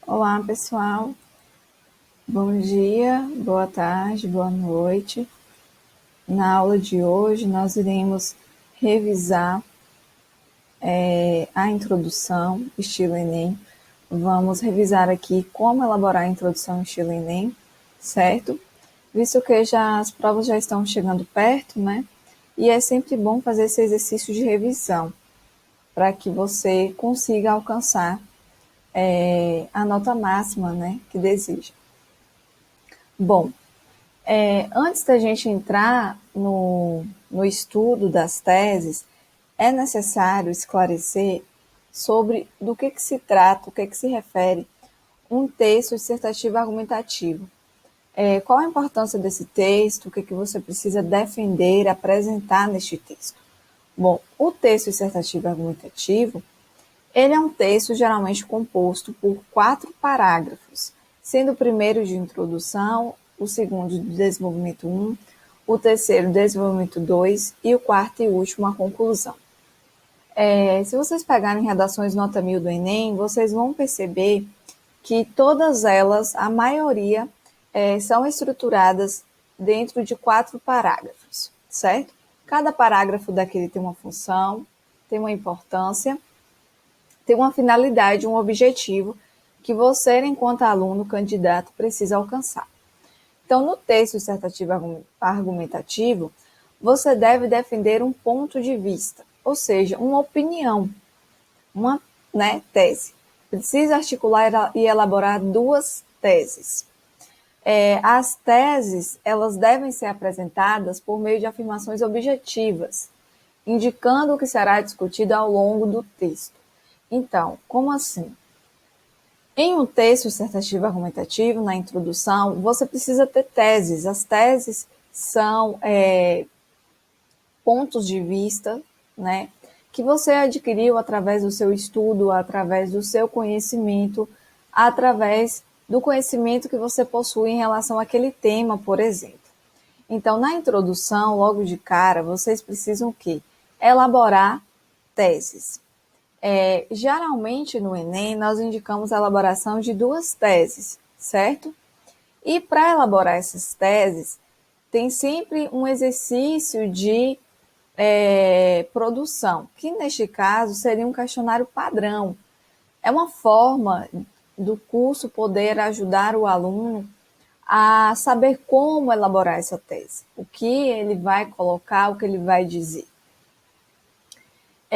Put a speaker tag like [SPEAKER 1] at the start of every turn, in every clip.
[SPEAKER 1] Olá, pessoal. Bom dia, boa tarde, boa noite. Na aula de hoje, nós iremos revisar a introdução estilo Enem. Vamos revisar aqui como elaborar a introdução estilo Enem, certo? Visto que as provas já estão chegando perto, né? E é sempre bom fazer esse exercício de revisão para que você consiga alcançar a nota máxima, né, que deseja. Bom, antes da gente entrar no estudo das teses, é necessário esclarecer sobre do que se trata, o que se refere um texto dissertativo argumentativo. Qual a importância desse texto, o que você precisa defender, apresentar neste texto? Bom, o texto dissertativo argumentativo, ele é um texto geralmente composto por 4 parágrafos, sendo o primeiro de introdução, o segundo de desenvolvimento 1, o terceiro desenvolvimento 2 e o quarto e último a conclusão. Se vocês pegarem redações nota 1000 do Enem, vocês vão perceber que todas elas, a maioria, são estruturadas dentro de 4 parágrafos, certo? Cada parágrafo daquele tem uma função, tem uma importância, tem uma finalidade, um objetivo que você, enquanto aluno, candidato, precisa alcançar. Então, no texto dissertativo argumentativo, você deve defender um ponto de vista, ou seja, uma opinião, uma tese. Precisa articular e elaborar 2 teses. As teses, elas devem ser apresentadas por meio de afirmações objetivas, indicando o que será discutido ao longo do texto. Então, como assim? Em um texto dissertativo argumentativo, na introdução, você precisa ter teses. As teses são pontos de vista, né, que você adquiriu através do seu estudo, através do seu conhecimento, através do conhecimento que você possui em relação àquele tema, por exemplo. Então, na introdução, logo de cara, vocês precisam o quê? Elaborar teses. Geralmente no Enem, nós indicamos a elaboração de 2 teses, certo? E para elaborar essas teses, tem sempre um exercício de produção, que neste caso seria um questionário padrão. É uma forma do curso poder ajudar o aluno a saber como elaborar essa tese, o que ele vai colocar, o que ele vai dizer.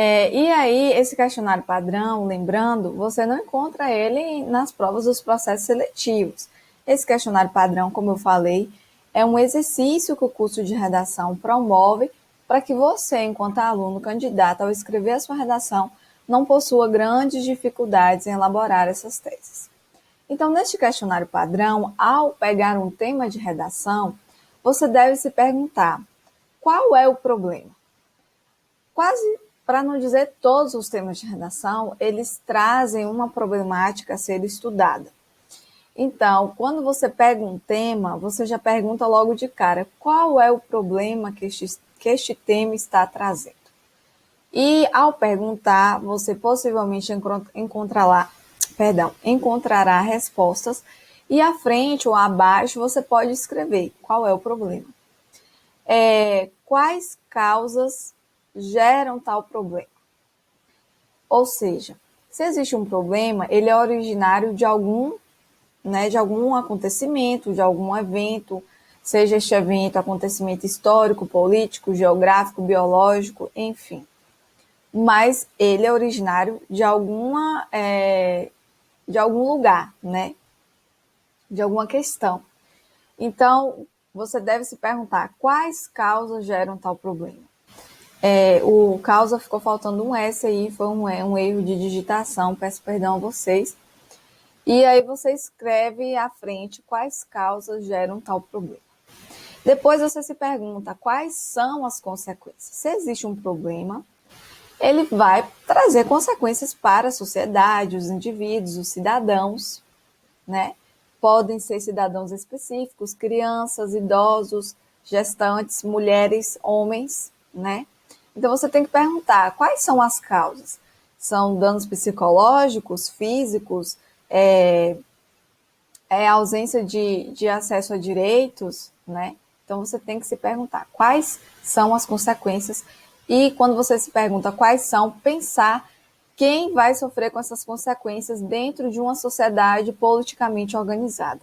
[SPEAKER 1] E aí, esse questionário padrão, lembrando, você não encontra ele nas provas dos processos seletivos. Esse questionário padrão, como eu falei, é um exercício que o curso de redação promove para que você, enquanto aluno candidato, ao escrever a sua redação, não possua grandes dificuldades em elaborar essas teses. Então, neste questionário padrão, ao pegar um tema de redação, você deve se perguntar: qual é o problema? Quase, para não dizer todos os temas de redação, eles trazem uma problemática a ser estudada. Então, quando você pega um tema, você já pergunta logo de cara qual é o problema que este tema está trazendo. E ao perguntar, você possivelmente encontrará respostas e à frente ou abaixo você pode escrever qual é o problema. Quais causas geram tal problema? Ou seja, se existe um problema, ele é originário de algum acontecimento, de algum evento, seja este evento acontecimento histórico, político, geográfico, biológico, enfim. Mas ele é originário de algum lugar, né? De alguma questão. Então, você deve se perguntar quais causas geram tal problema. O causa ficou faltando um S aí, foi um erro de digitação, peço perdão a vocês. E aí você escreve à frente quais causas geram tal problema. Depois você se pergunta quais são as consequências. Se existe um problema, ele vai trazer consequências para a sociedade, os indivíduos, os cidadãos, né? Podem ser cidadãos específicos, crianças, idosos, gestantes, mulheres, homens, né? Então você tem que perguntar quais são as causas. São danos psicológicos, físicos, a ausência de acesso a direitos, né? Então você tem que se perguntar quais são as consequências e quando você se pergunta quais são, pensar quem vai sofrer com essas consequências dentro de uma sociedade politicamente organizada.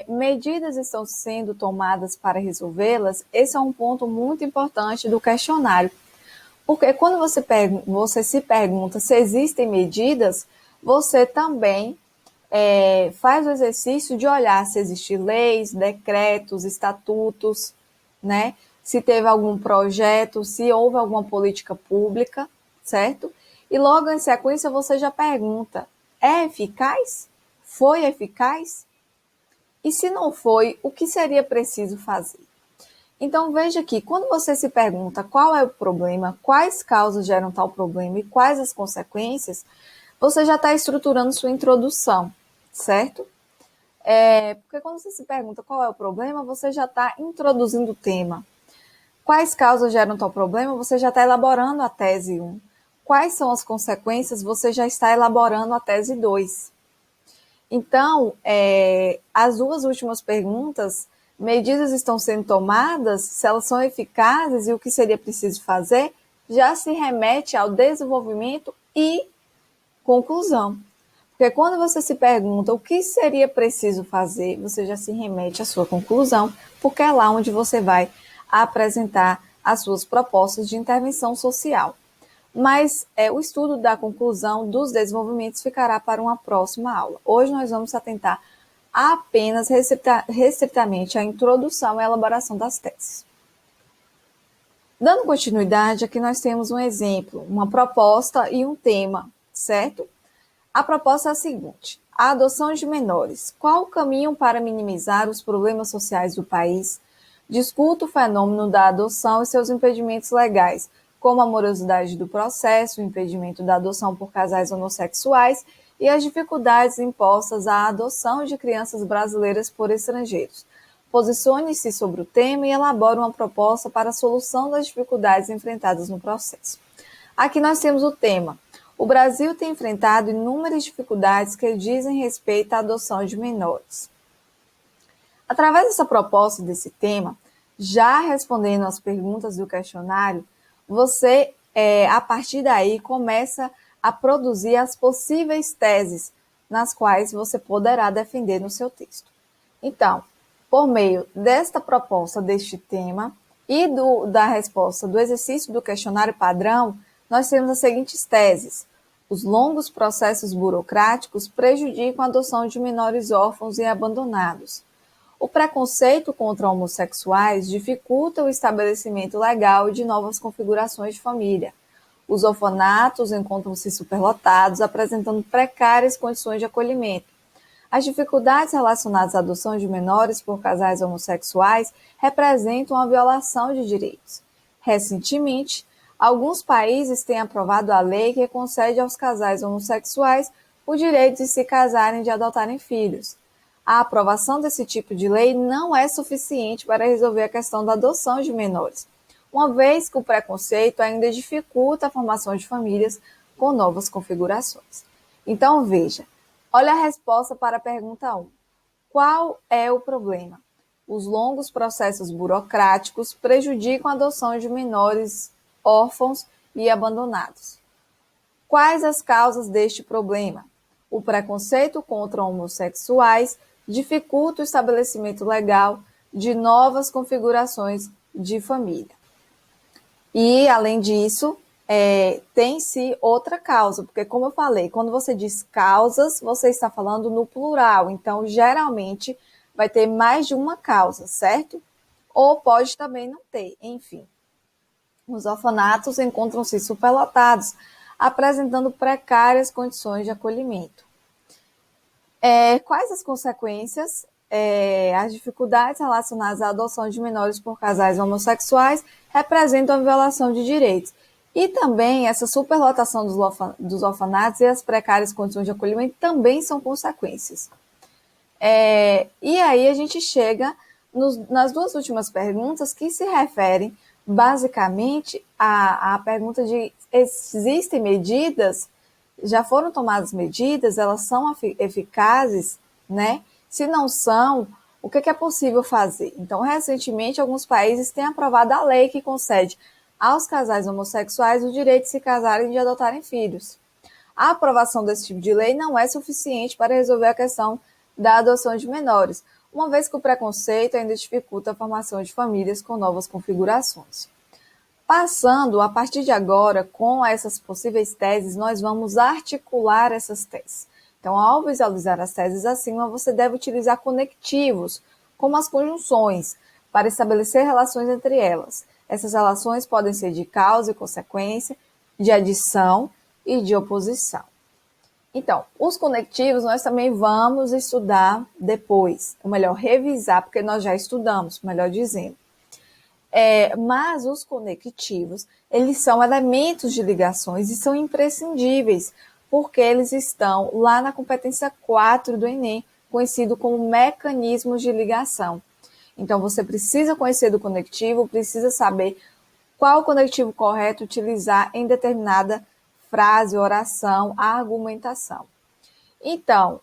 [SPEAKER 1] Medidas estão sendo tomadas para resolvê-las? Esse é um ponto muito importante do questionário. Porque quando você se pergunta se existem medidas, você também faz o exercício de olhar se existem leis, decretos, estatutos, né? Se teve algum projeto, se houve alguma política pública, certo? E logo em sequência você já pergunta, é eficaz? Foi eficaz? E se não foi, o que seria preciso fazer? Então veja que quando você se pergunta qual é o problema, quais causas geram tal problema e quais as consequências, você já está estruturando sua introdução, certo? Porque quando você se pergunta qual é o problema, você já está introduzindo o tema. Quais causas geram tal problema, você já está elaborando a tese 1. Quais são as consequências, você já está elaborando a tese 2. Então, as duas últimas perguntas, medidas estão sendo tomadas, se elas são eficazes e o que seria preciso fazer, já se remete ao desenvolvimento e conclusão. Porque quando você se pergunta o que seria preciso fazer, você já se remete à sua conclusão, porque é lá onde você vai apresentar as suas propostas de intervenção social. Mas o estudo da conclusão dos desenvolvimentos ficará para uma próxima aula. Hoje nós vamos atentar apenas restritamente à introdução e elaboração das teses. Dando continuidade, aqui nós temos um exemplo, uma proposta e um tema, certo? A proposta é a seguinte: a adoção de menores. Qual o caminho para minimizar os problemas sociais do país? Discuta o fenômeno da adoção e seus impedimentos legais, como a morosidade do processo, o impedimento da adoção por casais homossexuais e as dificuldades impostas à adoção de crianças brasileiras por estrangeiros. Posicione-se sobre o tema e elabore uma proposta para a solução das dificuldades enfrentadas no processo. Aqui nós temos o tema. O Brasil tem enfrentado inúmeras dificuldades que dizem respeito à adoção de menores. Através dessa proposta, desse tema, já respondendo às perguntas do questionário, você, a partir daí, começa a produzir as possíveis teses nas quais você poderá defender no seu texto. Então, por meio desta proposta, deste tema e da resposta do exercício do questionário padrão, nós temos as seguintes teses. Os longos processos burocráticos prejudicam a adoção de menores órfãos e abandonados. O preconceito contra homossexuais dificulta o estabelecimento legal de novas configurações de família. Os orfanatos encontram-se superlotados, apresentando precárias condições de acolhimento. As dificuldades relacionadas à adoção de menores por casais homossexuais representam a violação de direitos. Recentemente, alguns países têm aprovado a lei que concede aos casais homossexuais o direito de se casarem e de adotarem filhos. A aprovação desse tipo de lei não é suficiente para resolver a questão da adoção de menores, uma vez que o preconceito ainda dificulta a formação de famílias com novas configurações. Então, veja, olha a resposta para a pergunta 1. Qual é o problema? Os longos processos burocráticos prejudicam a adoção de menores órfãos e abandonados. Quais as causas deste problema? O preconceito contra homossexuais dificulta o estabelecimento legal de novas configurações de família. E, além disso, tem-se outra causa, porque, como eu falei, quando você diz causas, você está falando no plural, então, geralmente, vai ter mais de uma causa, certo? Ou pode também não ter, enfim. Os orfanatos encontram-se superlotados, apresentando precárias condições de acolhimento. Quais as consequências? As dificuldades relacionadas à adoção de menores por casais homossexuais representam a violação de direitos. E também essa superlotação dos orfanatos e as precárias condições de acolhimento também são consequências. E aí a gente chega nas duas últimas perguntas que se referem basicamente à pergunta de existem medidas já foram tomadas medidas, elas são eficazes, né? Se não são, o que é possível fazer? Então, recentemente, alguns países têm aprovado a lei que concede aos casais homossexuais o direito de se casarem e de adotarem filhos. A aprovação desse tipo de lei não é suficiente para resolver a questão da adoção de menores, uma vez que o preconceito ainda dificulta a formação de famílias com novas configurações. Passando, a partir de agora, com essas possíveis teses, nós vamos articular essas teses. Então, ao visualizar as teses acima, você deve utilizar conectivos, como as conjunções, para estabelecer relações entre elas. Essas relações podem ser de causa e consequência, de adição e de oposição. Então, os conectivos nós também vamos estudar depois, ou melhor, revisar, porque nós já estudamos, melhor dizendo. Mas os conectivos, eles são elementos de ligações e são imprescindíveis, porque eles estão lá na competência 4 do Enem, conhecido como mecanismos de ligação. Então, você precisa conhecer do conectivo, precisa saber qual conectivo correto utilizar em determinada frase, oração, argumentação. Então,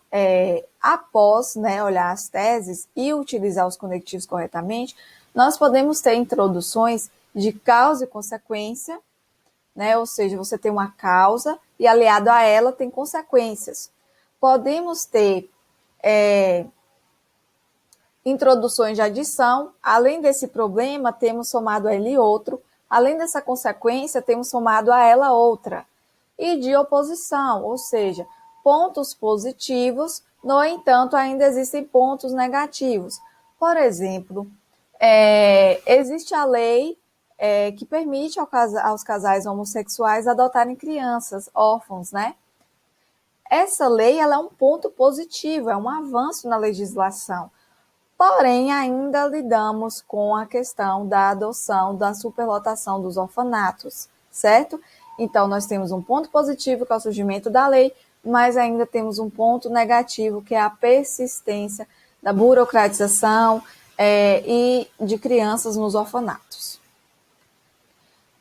[SPEAKER 1] após olhar as teses e utilizar os conectivos corretamente, nós podemos ter introduções de causa e consequência, ou seja, você tem uma causa e aliado a ela tem consequências. Podemos ter introduções de adição, além desse problema, temos somado a ele outro, além dessa consequência, temos somado a ela outra. E de oposição, ou seja, pontos positivos, no entanto, ainda existem pontos negativos. Por exemplo, existe a lei que permite aos casais homossexuais adotarem crianças órfãos, né? Essa lei ela é um ponto positivo, é um avanço na legislação. Porém, ainda lidamos com a questão da adoção, da superlotação dos orfanatos, certo? Então, nós temos um ponto positivo, que é o surgimento da lei, mas ainda temos um ponto negativo, que é a persistência da burocratização e de crianças nos orfanatos.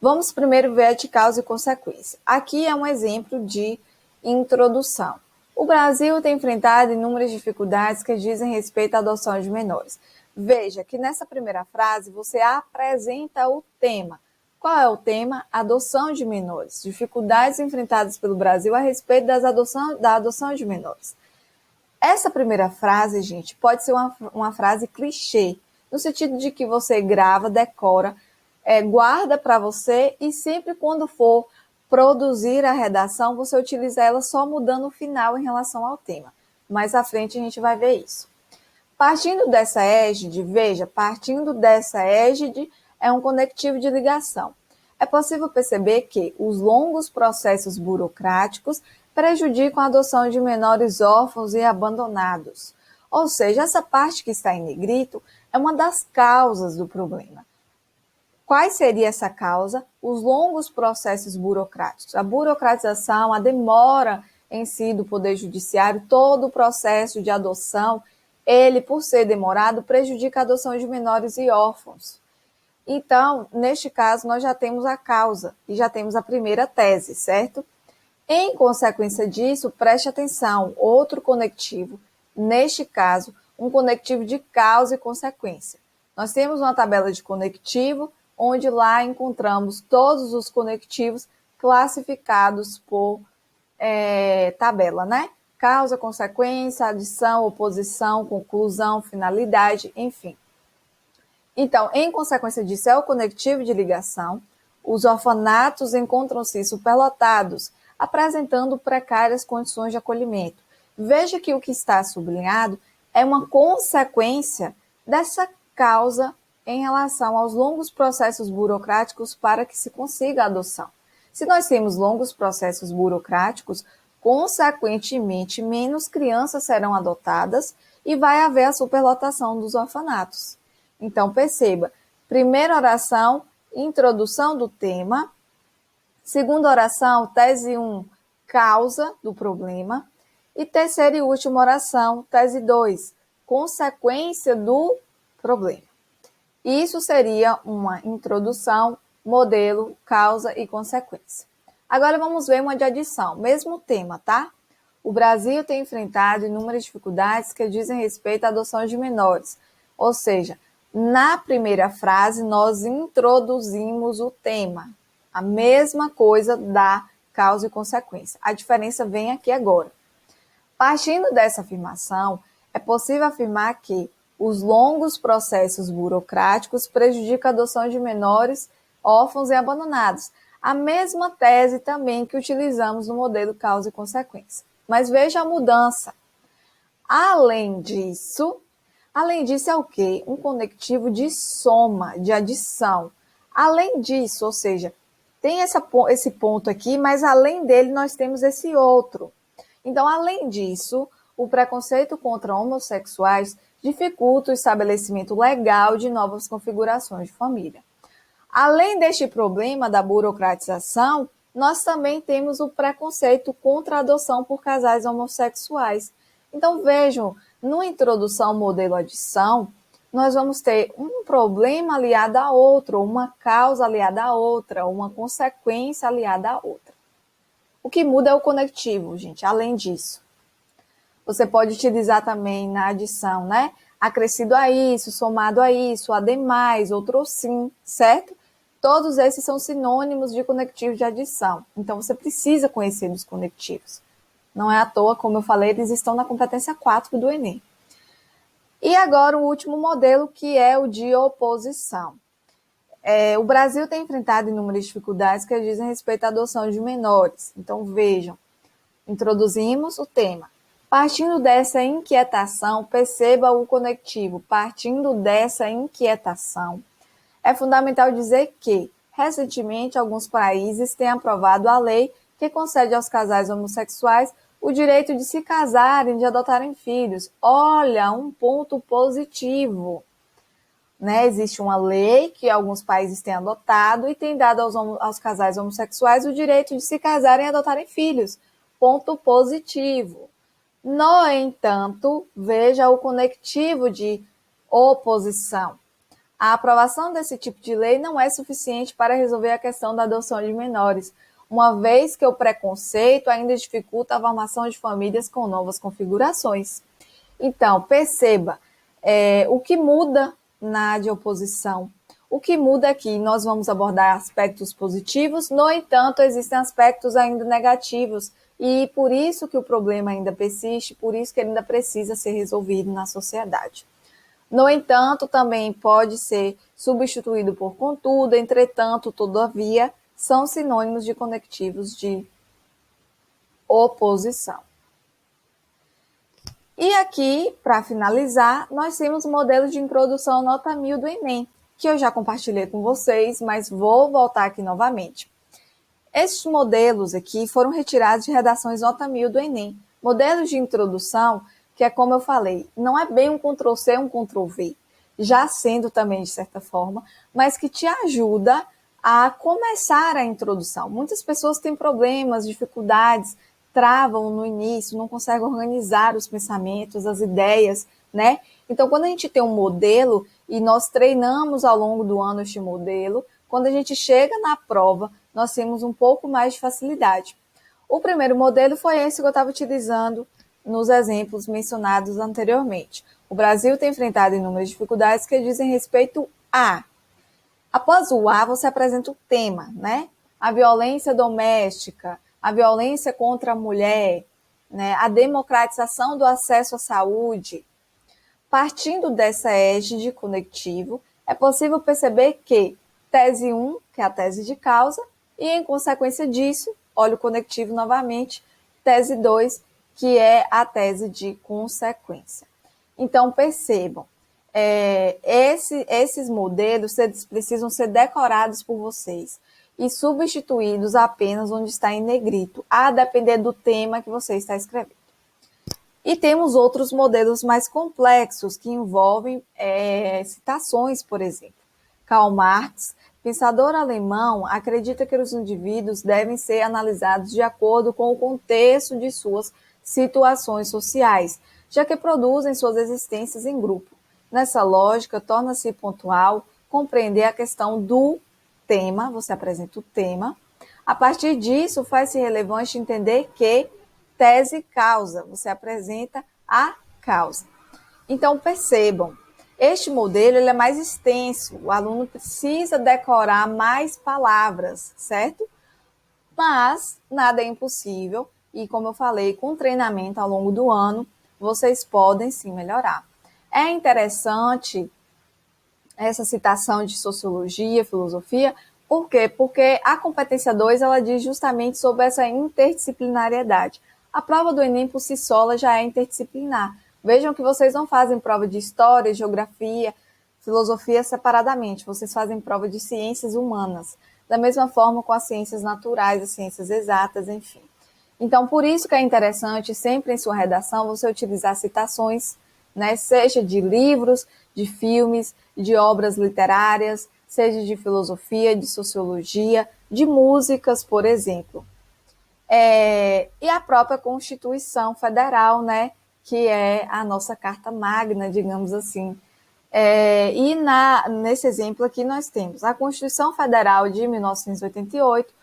[SPEAKER 1] Vamos primeiro ver de causa e consequência. Aqui é um exemplo de introdução. O Brasil tem enfrentado inúmeras dificuldades que dizem respeito à adoção de menores. Veja que nessa primeira frase você apresenta o tema. Qual é o tema? Adoção de menores. Dificuldades enfrentadas pelo Brasil a respeito da adoção de menores. Essa primeira frase, gente, pode ser uma frase clichê, no sentido de que você grava, decora, guarda para você e sempre quando for produzir a redação, você utiliza ela só mudando o final em relação ao tema. Mais à frente a gente vai ver isso. Partindo dessa égide, veja, partindo dessa égide é um conectivo de ligação. É possível perceber que os longos processos burocráticos prejudicam a adoção de menores órfãos e abandonados. Ou seja, essa parte que está em negrito é uma das causas do problema. Qual seria essa causa? Os longos processos burocráticos. A burocratização, a demora em si do Poder Judiciário, todo o processo de adoção, ele, por ser demorado, prejudica a adoção de menores e órfãos. Então, neste caso, nós já temos a causa e já temos a primeira tese, certo? Em consequência disso, preste atenção, outro conectivo, neste caso, um conectivo de causa e consequência. Nós temos uma tabela de conectivo, onde lá encontramos todos os conectivos classificados por tabela, né? Causa, consequência, adição, oposição, conclusão, finalidade, enfim. Então, em consequência disso, é o conectivo de ligação. Os orfanatos encontram-se superlotados, apresentando precárias condições de acolhimento. Veja que o que está sublinhado é uma consequência dessa causa em relação aos longos processos burocráticos para que se consiga a adoção. Se nós temos longos processos burocráticos, consequentemente, menos crianças serão adotadas e vai haver a superlotação dos orfanatos. Então, perceba, primeira oração, introdução do tema. Segunda oração, tese 1, causa do problema. E terceira e última oração, tese 2, consequência do problema. Isso seria uma introdução, modelo, causa e consequência. Agora vamos ver uma de adição, mesmo tema, tá? O Brasil tem enfrentado inúmeras dificuldades que dizem respeito à adoção de menores. Ou seja, na primeira frase nós introduzimos o tema. A mesma coisa da causa e consequência. A diferença vem aqui agora. Partindo dessa afirmação, é possível afirmar que os longos processos burocráticos prejudicam a adoção de menores órfãos e abandonados. A mesma tese também que utilizamos no modelo causa e consequência. Mas veja a mudança. Além disso é o quê? Um conectivo de soma, de adição. Além disso, ou seja, tem esse ponto aqui, mas além dele nós temos esse outro. Então, além disso, o preconceito contra homossexuais dificulta o estabelecimento legal de novas configurações de família. Além deste problema da burocratização, nós também temos o preconceito contra a adoção por casais homossexuais. Então, vejam, na introdução modelo adição, nós vamos ter um problema aliado a outro, uma causa aliada a outra, uma consequência aliada a outra. O que muda é o conectivo, gente, além disso. Você pode utilizar também na adição, né? Acrescido a isso, somado a isso, ademais, outro sim, certo? Todos esses são sinônimos de conectivo de adição. Então, você precisa conhecer os conectivos. Não é à toa, como eu falei, eles estão na competência 4 do Enem. E agora o último modelo, que é o de oposição. O Brasil tem enfrentado inúmeras dificuldades que dizem respeito à adoção de menores. Então, vejam, introduzimos o tema. Partindo dessa inquietação, perceba o conectivo. Partindo dessa inquietação, é fundamental dizer que, recentemente, alguns países têm aprovado a lei que concede aos casais homossexuais o direito de se casarem, de adotarem filhos. Olha, um ponto positivo. Né? Existe uma lei que alguns países têm adotado e tem dado aos casais homossexuais o direito de se casarem e adotarem filhos. Ponto positivo. No entanto, veja o conectivo de oposição. A aprovação desse tipo de lei não é suficiente para resolver a questão da adoção de menores, uma vez que o preconceito ainda dificulta a formação de famílias com novas configurações. Então, perceba, o que muda na de oposição? O que muda aqui? Nós vamos abordar aspectos positivos, no entanto, existem aspectos ainda negativos, e por isso que o problema ainda persiste, por isso que ele ainda precisa ser resolvido na sociedade. No entanto, também pode ser substituído por contudo, entretanto, todavia, são sinônimos de conectivos de oposição. E aqui, para finalizar, nós temos o modelo de introdução nota 1000 do Enem, que eu já compartilhei com vocês, mas vou voltar aqui novamente. Estes modelos aqui foram retirados de redações nota 1000 do Enem. Modelos de introdução, que é como eu falei, não é bem um Ctrl+C, um Ctrl+V, já sendo também de certa forma, mas que te ajuda a começar a introdução. Muitas pessoas têm problemas, dificuldades, travam no início, não conseguem organizar os pensamentos, as ideias, né? Então, quando a gente tem um modelo e nós treinamos ao longo do ano este modelo, quando a gente chega na prova, nós temos um pouco mais de facilidade. O primeiro modelo foi esse que eu estava utilizando nos exemplos mencionados anteriormente. O Brasil tem enfrentado inúmeras dificuldades que dizem respeito a... Após o A, você apresenta o tema, né? A violência doméstica, a violência contra a mulher, né? A democratização do acesso à saúde. Partindo dessa égide conectivo, é possível perceber que tese 1, que é a tese de causa, e em consequência disso, olha o conectivo novamente, tese 2, que é a tese de consequência. Então, percebam, esses modelos eles precisam ser decorados por vocês e substituídos apenas onde está em negrito, a depender do tema que você está escrevendo. E temos outros modelos mais complexos que envolvem citações, por exemplo. Karl Marx, pensador alemão, acredita que os indivíduos devem ser analisados de acordo com o contexto de suas situações sociais, já que produzem suas existências em grupo. Nessa lógica, torna-se pontual compreender a questão do tema, você apresenta o tema, A partir disso, faz-se relevante entender que tese causa, você apresenta a causa. Então, percebam, este modelo ele é mais extenso, o aluno precisa decorar mais palavras, certo? Mas nada é impossível e, como eu falei, com treinamento ao longo do ano, vocês podem sim melhorar. É interessante essa citação de sociologia, filosofia, por quê? Porque a competência 2 ela diz justamente sobre essa interdisciplinariedade. A prova do Enem por si só ela já é interdisciplinar. Vejam que vocês não fazem prova de história, geografia, filosofia separadamente, vocês fazem prova de ciências humanas. Da mesma forma com as ciências naturais, as ciências exatas, enfim. Então, por isso que é interessante sempre em sua redação você utilizar citações, né, seja de livros, de filmes, de obras literárias, seja de filosofia, de sociologia, de músicas, por exemplo. E a própria Constituição Federal, né, que é a nossa Carta Magna, digamos assim. Nesse exemplo aqui nós temos a Constituição Federal de 1988,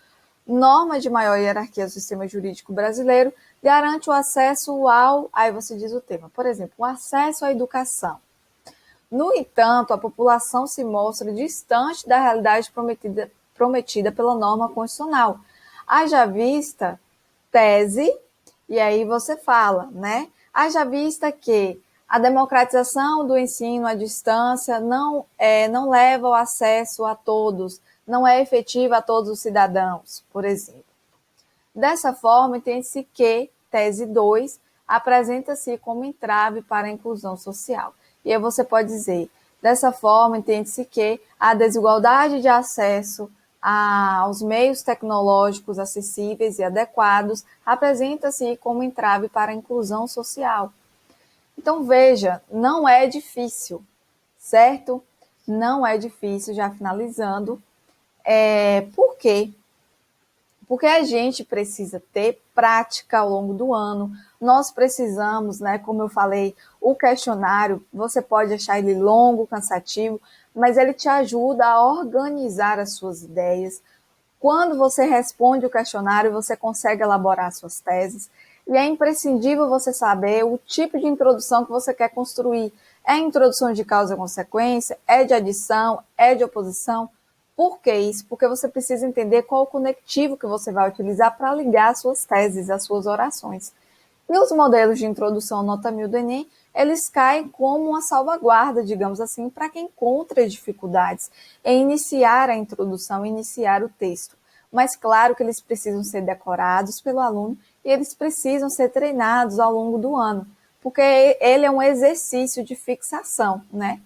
[SPEAKER 1] norma de maior hierarquia do sistema jurídico brasileiro, garante o acesso ao... Aí você diz o tema, por exemplo, o acesso à educação. No entanto, a população se mostra distante da realidade prometida pela norma constitucional. Haja vista tese, e aí você fala, né? Haja vista que a democratização do ensino à distância não leva ao acesso a todos, não é efetiva a todos os cidadãos, por exemplo. Dessa forma, entende-se que tese 2 apresenta-se como entrave para a inclusão social. E aí você pode dizer, dessa forma, entende-se que a desigualdade de acesso aos meios tecnológicos acessíveis e adequados apresenta-se como entrave para a inclusão social. Então, veja, não é difícil, certo? Não é difícil, já finalizando. Por quê? Porque a gente precisa ter prática ao longo do ano. Nós precisamos, né, como eu falei, o questionário, você pode achar ele longo, cansativo, mas ele te ajuda a organizar as suas ideias. Quando você responde o questionário, você consegue elaborar suas teses. E é imprescindível você saber o tipo de introdução que você quer construir. É introdução de causa e consequência? É de adição? É de oposição? Por que isso? Porque você precisa entender qual o conectivo que você vai utilizar para ligar as suas teses, as suas orações. E os modelos de introdução nota 1000 do Enem, eles caem como uma salvaguarda, digamos assim, para quem encontra dificuldades em iniciar a introdução, iniciar o texto. Mas claro que eles precisam ser decorados pelo aluno e eles precisam ser treinados ao longo do ano, porque ele é um exercício de fixação, né?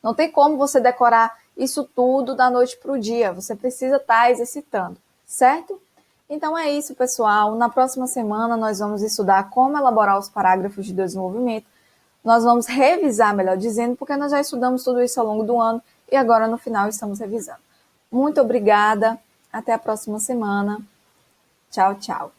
[SPEAKER 1] Não tem como você decorar isso tudo da noite para o dia, você precisa estar exercitando, certo? Então é isso, pessoal. Na próxima semana nós vamos estudar como elaborar os parágrafos de desenvolvimento. Nós vamos revisar, melhor dizendo, porque nós já estudamos tudo isso ao longo do ano e agora no final estamos revisando. Muito obrigada. Até a próxima semana. Tchau, tchau.